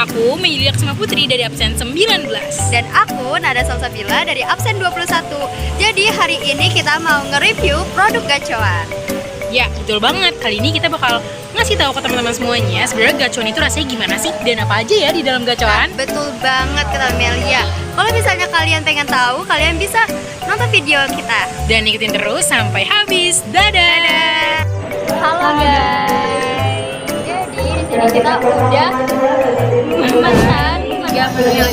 Aku Meilia Kusuma Putri dari absen 19. Dan aku Nada Salsabila dari absen 21. Jadi hari ini kita mau nge-review produk gacoan. Ya, betul banget. Kali ini kita bakal ngasih tahu ke teman-teman semuanya sebenarnya gacoan itu rasanya gimana sih dan apa aja ya di dalam gacoan. Betul banget kata Melia. Kalau misalnya kalian pengen tahu, kalian bisa nonton video kita. Dan ikutin terus sampai habis. Dadah. Halo guys. Jadi di sini kita udah memesan 3 menu yang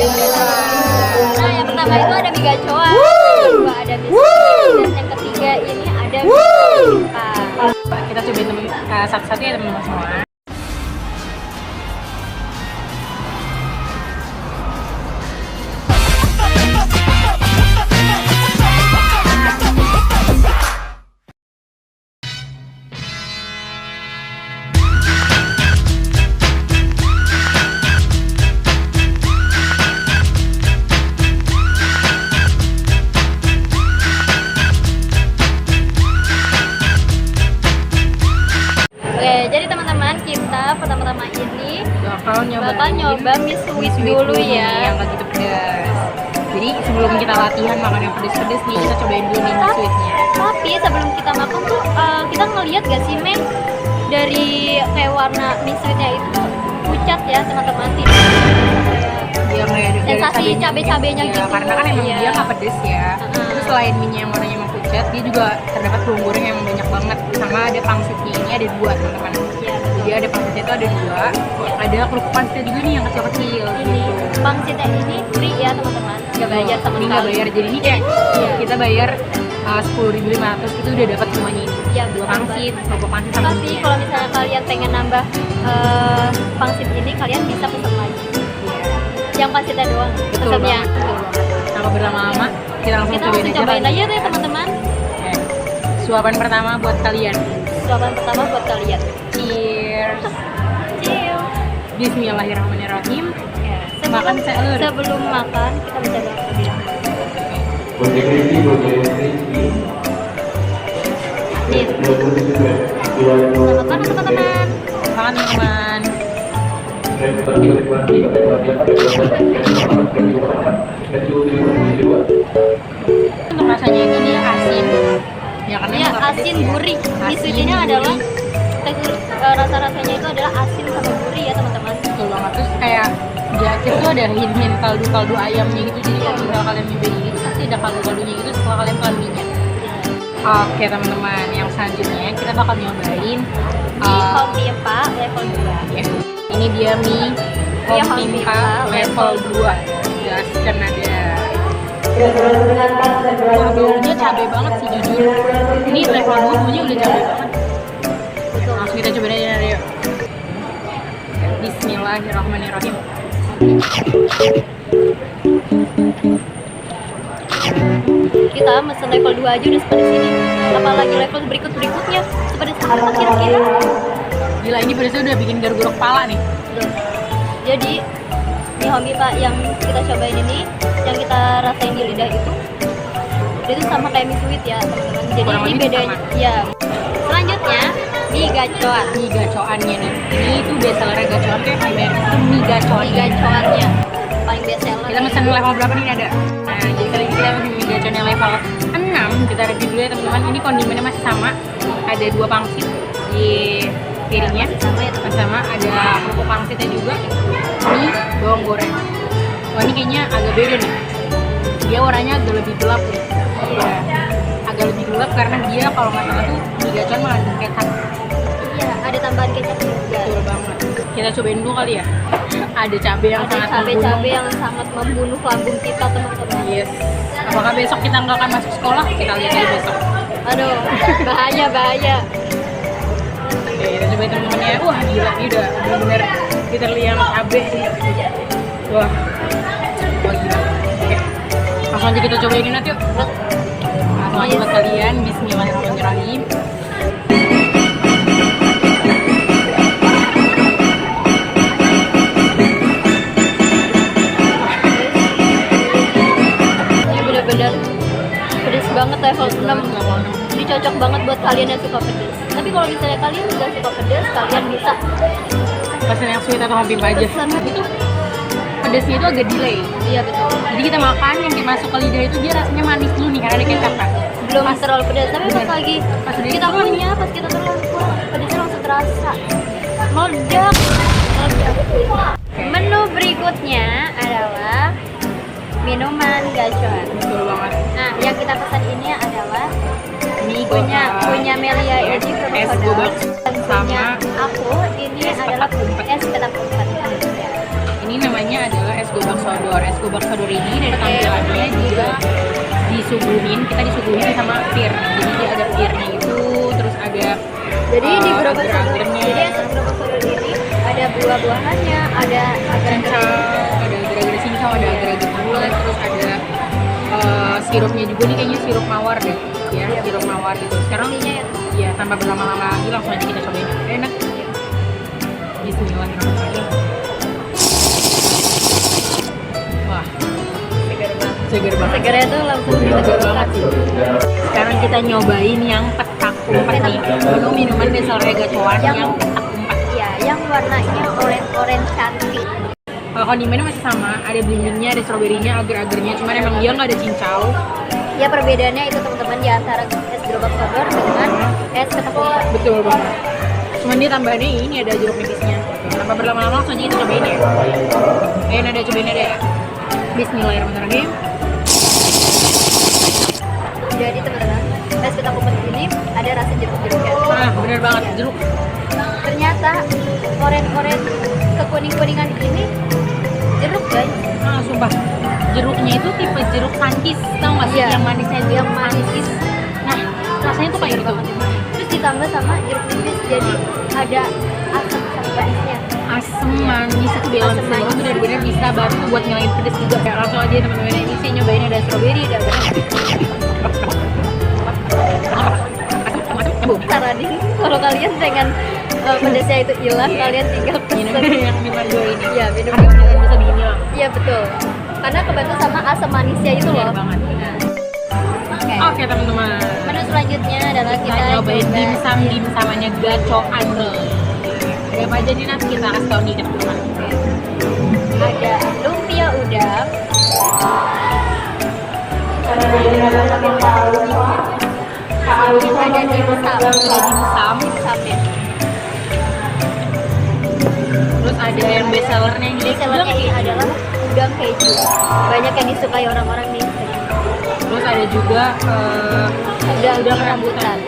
nah, yang pertama itu ada mie gacoan, yang kedua ada mie dan yang ketiga ini ada mie Kita cobain satu-satu ya teman-teman semua. pertama-tama ini bakal nyoba mie Swiss dulu ya, yang gak gitu pedas. Jadi sebelum kita latihan makan yang pedes-pedes nih, kita cobain dulu nih mie Sweetnya. Tapi sebelum kita makan tuh kita ngeliat gak sih Meng, dari kayak warna mie Sweetnya itu pucat ya teman-teman, Dia kayak sensasi cabai-cabainya ya, gitu. karena kan emang ya. dia nggak pedes ya. Terus selain mie yang warnanya emang pucat, dia juga terdapat bawang goreng yang banyak banget. Sama ada pangsitnya, ini ada 2 teman-teman. Ya, jadi ada pangsitnya itu ada 2, ada kerupuk pangsitnya juga nih yang kecil-kecil. Ini pangsitnya ini free ya teman-teman, nggak bayar sama ini sekali. nggak bayar, jadi ini kayak kita bayar 10.500 itu udah dapat semuanya ini. Ya, 2 pangsit, kerupuk pangsit sama tapi kalau misalnya kalian pengen nambah pangsit ini, kalian bisa pesan lagi. Yang pangsitnya doang pesannya. Tanpa berlama-lama, kita langsung cobain aja deh teman-teman. Suapan pertama buat kalian. Suapan pertama buat kalian. Cheers. Cheers. Bismillahirrahmanirrahim. Ya, Makan sayur. Sebelum makan kita bisa terlebih dahulu. Nih. Selamat makan teman-teman. Makan teman-teman. Untuk rasanya ini dia asin. Ya karena Ya, asin gurih. Mie Sweetnya adalah rasa-rasanya itu adalah asin sama gurih ya teman-teman. Betul banget. Terus kayak di akhir tuh ada hidden kaldu ayamnya gitu. Jadi kalau misalnya kalian nyobain itu pasti ada kaldu-kaldunya gitu setelah kalian telan mie-nya. Oke teman-teman, yang selanjutnya kita bakal nyobain mie Home Pimpa level 2. ya. Ini dia mie Home Pimpa level 2. Gaskan ada. Wah, baunya cabai banget sih jujur. Ini level 2 baunya udah cabai banget. Ya, langsung kita cobain aja yuk. Bismillahirrahmanirrahim. Kita mesen level 2 aja udah sepedes ini. Apalagi level berikutnya sepedes apa kira-kira? Gila, ini pedasnya udah bikin garuk-garuk kepala nih. Jadi mie Home Pimpa yang kita cobain ini, yang kita rasain di lidah itu, dia tuh sama kayak mie Sweet ya teman-teman. Jadi Kurang ini lebih bedanya sama. ya. Selanjutnya mie gacoan. Mie gacoannya nih. Ini tuh best seller gacoan kayak kayak itu mie gacoan. Mie gacoannya paling best seller. Kita mesen level berapa nih ada? Nah, jadi kali ini kita mesen mie gacoan yang level 6. Kita review dulu ya teman-teman. Ini kondimennya masih sama. Ada 2 pangsit di piringnya. Sama ya Masih sama, ada kerupuk pangsitnya juga. Ini bawang goreng. Wah, ini kayaknya agak beda nih. Dia warnanya agak lebih gelap nih. Iya. Agak lebih gelap karena dia kalau nggak salah tuh mie gacoan mengandung kecap. Iya, ada tambahan kecap juga. Betul banget. Kita cobain dulu kali ya. Ada cabai yang Ada sangat cabai-cabai yang sangat membunuh lambung kita teman-teman. Yes. Apakah besok kita nggak akan masuk sekolah? Kita lihat aja besok. Aduh, bahaya. Oke, kita cobain teman-teman ya. Wah, gila, ini udah bener-bener kita lihat cabai sih. Wah, gila. Oke, langsung aja kita cobain ini nanti yuk. Langsung aja buat kalian. Bismillahirrahmanirrahim. Ini benar-benar pedes banget level 6. Ini cocok banget buat kalian yang suka pedes. Tapi kalau misalnya kalian nggak suka pedes, kalian bisa Pesan yang sweet atau Home Pimpa aja. pesan itu pedesnya itu agak delay. Iya betul. Jadi kita makan yang kayak masuk ke lidah itu dia rasanya manis dulu nih karena ada kecap kan. Belum terlalu pedas, tapi pas lagi Pas udah kita itu punya, pas kita terlalu pedasnya langsung terasa. Meledak. Menu berikutnya adalah minuman gacoan. Betul banget. Nah, yang kita pesan ini adalah Mie punya Melia ini es Promoda. gobak Dan punya sama aku ini es adalah petak umpet. es petak umpet. ini namanya adalah es gobak sodor. Es gobak sodor ini dari tampilannya juga disuguhin, kita disuguhin sama pir. Jadi dia ada pirnya itu, terus ada Jadi di gerobak sodor, agar-agarnya. jadi es gerobak sodor ini ada buah-buahannya, ada cincau, agar-agar ada agar-agar cincau, ada agar-agar bulat, terus ada sirupnya juga nih kayaknya sirup mawar deh, ya sirup mawar gitu. Sekarang ya. ya tanpa berlama-lama lagi langsung aja kita cobain. Enak. Bismillahirrahmanirrahim. Wah, segar banget. Segarnya tuh langsung Segar banget sih. Sekarang kita nyobain yang petak umpet nih. Menu minuman dasarnya gacoan yang petak umpet. Iya, yang warnanya orange cantik. Kalau kondimennya masih sama, ada belimbingnya, ada stroberinya, agar-agarnya. Cuman emang dia nggak ada cincau. Ya perbedaannya itu teman-teman di antara es gerobak sodor dengan es petak umpet. Betul banget. Cuman dia tambahannya ini ada jeruk nipisnya. Tanpa berlama-lama langsung aja kita cobain ya. Ayo Nada cobain Nada ya. Bismillahirrahmanirrahim. Jadi teman-teman, es petak umpet ini ada rasa jeruk-jeruknya. Ah, bener banget jeruk. Ternyata oren-oren kekuning-kuningan ini jeruk guys. Ah, sumpah. Jeruknya itu tipe jeruk sankis, tau gak sih? Iya. Yang manisnya Yang manis. Nah, rasanya tuh kayak gitu. Terus ditambah sama jeruk nipis, jadi ada asam sama manisnya. Asem manis itu balance Asem banget, manis. bener-bener bisa bantu buat ngilangin pedes juga. Kayak langsung aja teman-teman ini sih nyobain ada strawberry, ada Saradin, kalau kalian pengen pedasnya itu hilang, kalian tinggal minum pesen. yang minuman dua ini. Iya, minum. Harga beneran bisa begini loh. Iya betul. Karena kebantu sama asam manisnya itu Bener loh. banget. Bener. Oke. Oke teman-teman. Menu selanjutnya adalah Kita kita nyobain coba dimsum-dimsumannya gacoan nih. Ada apa aja nih nanti kita kasih tau nih teman-teman. ada lumpia udang, ada dimsum, dimsumnya. Terus ada yang best sellernya ini. Bestsellernya ini adalah udang keju. Banyak yang disukai orang-orang nih. Terus ada juga Udang rambutan.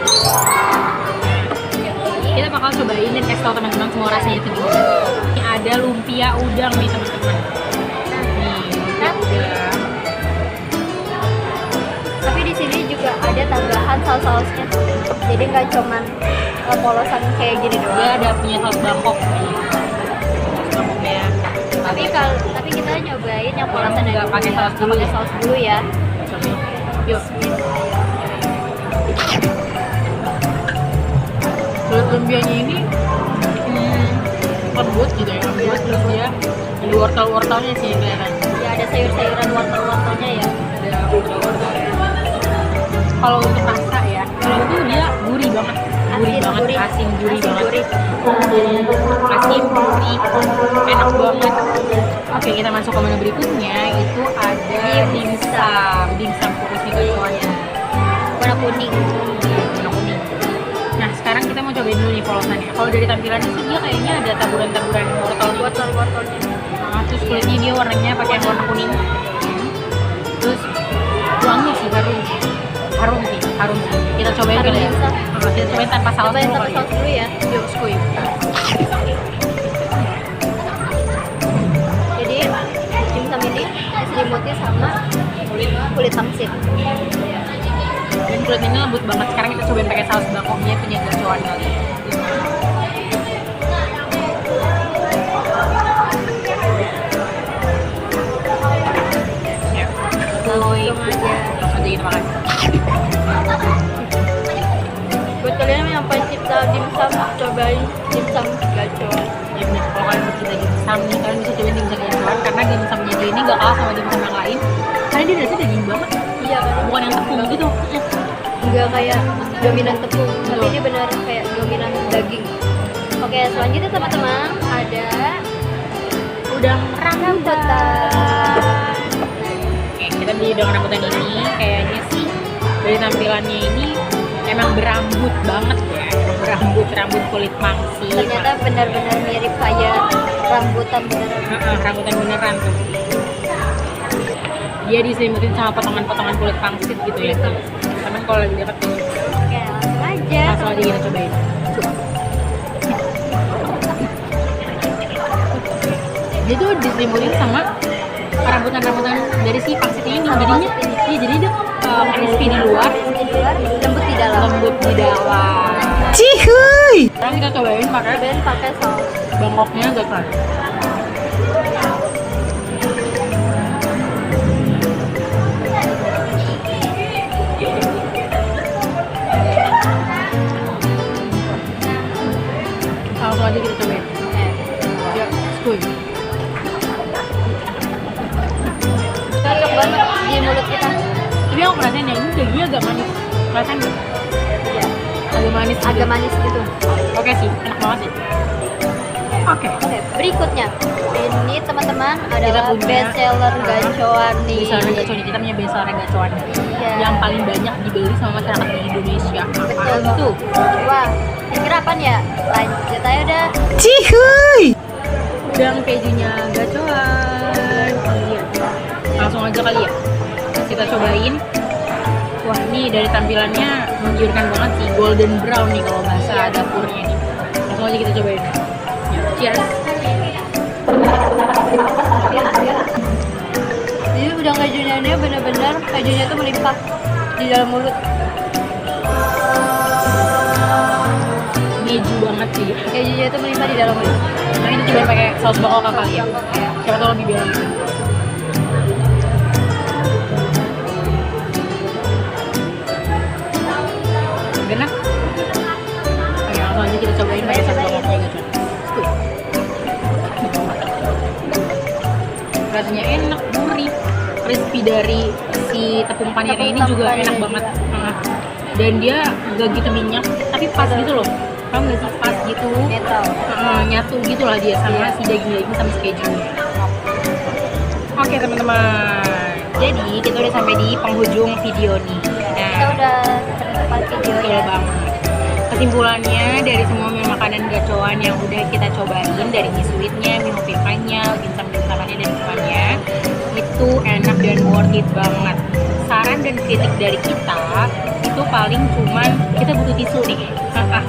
kita bakal cobain dan kasih tau teman-teman semua rasanya itu gimana. Ini ada lumpia udang nih teman-teman. Nih, lumpia udang. Tapi di sini juga ada tambahan saus-sausnya. Jadi nggak cuman polosan kayak gini Dia doang. ada punya saus Bangkok nih. Saus Bangkoknya. Tapi kita nyobain yang polosan Nggak dulu pakai ya. saus dulu Pakai ya? saus dulu ya. Cobain. Yuk. Kulit lumpianya ini lembut gitu ya, lembut terus dia ada wortel-wortelnya sih kelihatan. Ya ada sayur-sayuran wortel-wortelnya ya. Ada wortel-wortelnya. Kalau untuk rasa ya, kalau itu dia gurih banget, asin gurih Asin banget, gurih. asin gurih, enak banget. Oke, kita masuk ke menu berikutnya, itu ada dimsum kukus nih gacoannya, Warna kuning. warna kuning. Nah, sekarang kita mau cobain dulu nih polosannya. Kalau dari tampilannya sih dia kayaknya ada taburan-taburan Wortel-wortelnya. Nah, terus kulitnya dia warnanya pakai yang warna kuning. Terus wangi sih, harum sih. Kita cobain Harum kali ya. dimsum. Kita cobain tanpa saus Cobain dulu tanpa kali ya. saus dulu ya. Yuk, skuy. Jadi dimsum ini diselimuti sama kulit pangsit. Dan kulit ini lembut banget. Sekarang kita cobain pakai saus Bangkoknya punya gacoan kali. Ya. Skuy. Langsung aja kita makan. Buat kalian yang pencipta dimsum, cobain dimsum gacoan. Ya bener, kalau kalian pecinta dimsum nih, kalian bisa cobain dimsum gacoan karena dimsumnya dia ini gak kalah sama dimsum yang lain. Karena dia rasanya daging banget. Iya kan? Bukan yang tepung gitu. Enggak kayak dominan tepung, tapi dia benar kayak dominan daging. Oke, selanjutnya teman-teman ada Udang Rambutan. Oke, kita beli dengan rambutan ini kayaknya sih dari tampilannya ini emang berambut banget ya, rambut kulit mangsi. Ternyata benar-benar mirip kayak rambutan beneran. Rambutan beneran tuh. Dia diselimutin sama potongan-potongan kulit pangsit gitu ya. Teman kalau lagi dapat tuh. Oke, langsung aja. Langsung aja kita cobain. Dia tuh diselimutin sama rambutan-rambutan dari si pangsit ini. Jadinya, iya jadi dia crispy di luar, Lembut di dalam. lembut di dalam. Cihuy. Sekarang kita cobain Pakai saus. bangkoknya agak keras. Langsung aja kita cobain. Ya, skuy. Cocok banget di mulut kita. Tapi aku ngerasain ya, ini dagingnya agak manis. Ngerasain nggak? Iya. Agak manis. Agak manis gitu. Oke sih, enak banget sih. Oke. Oke, berikutnya ini teman-teman adalah Kita punya best seller gacoan nih. Bestseller gacoan, kita punya bestseller gacoan Iya. yang paling banyak dibeli sama masyarakat di Indonesia. Betul Itu Wah, kira apaan ya? Lanjut aja udah. Cihuy. udang kejunya gacoan. Lihat. Langsung aja kali ya. Kita cobain. Wah, ini dari tampilannya menggiurkan banget sih, golden brown nih kalau bahasa dapurnya nih. Langsung aja kita cobain. Ya, cheers. Jadi udang kejunya ini benar-benar kejunya tuh melimpah di dalam mulut. Keju banget sih. Kejunya tuh melimpah di dalam mulut. Nah, ini cobain pakai saus bangkok kali ya. Siapa tahu lebih bilang. Enak. Oke, langsung aja kita cobain pakai saus bangkoknya gitu. Skuy. Rasanya enak, gurih, crispy dari si tepung panirnya ini juga enak banget. Dan dia gak gitu minyak, tapi pas gitu loh. Paham gak sih? Pas gitu. Netral. Nyatu gitu lah dia sama si daging-daging sama si kejunya. Oke teman-teman, jadi kita udah sampai di penghujung video nih. Kita udah tempat betul videonya. banget. Kesimpulannya dari semua makanan gacoan yang udah kita cobain, dari mie sweetnya, mie hopifannya, dimsum-dimsumannya dan semuanya, itu enak dan worth it banget. Saran dan kritik dari kita itu paling cuman kita butuh tisu nih.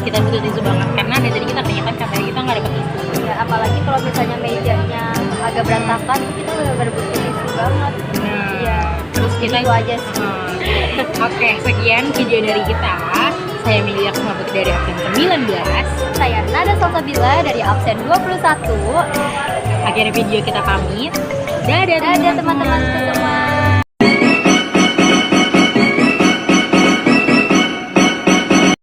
Kita butuh tisu banget karena dari tadi kita tanyakan katanya kita nggak dapet tisu. Ya, apalagi kalau misalnya mejanya agak berantakan, kita benar-benar butuh tisu banget. Nah, Iya. terus kita Itu aja sih. Oke, sekian video dari kita. Saya Melia Kusuma Putri dari absen 19. Saya Nada Salsabila dari absen 21. Akhirnya video kita pamit. Dadah Dadah teman-teman semua.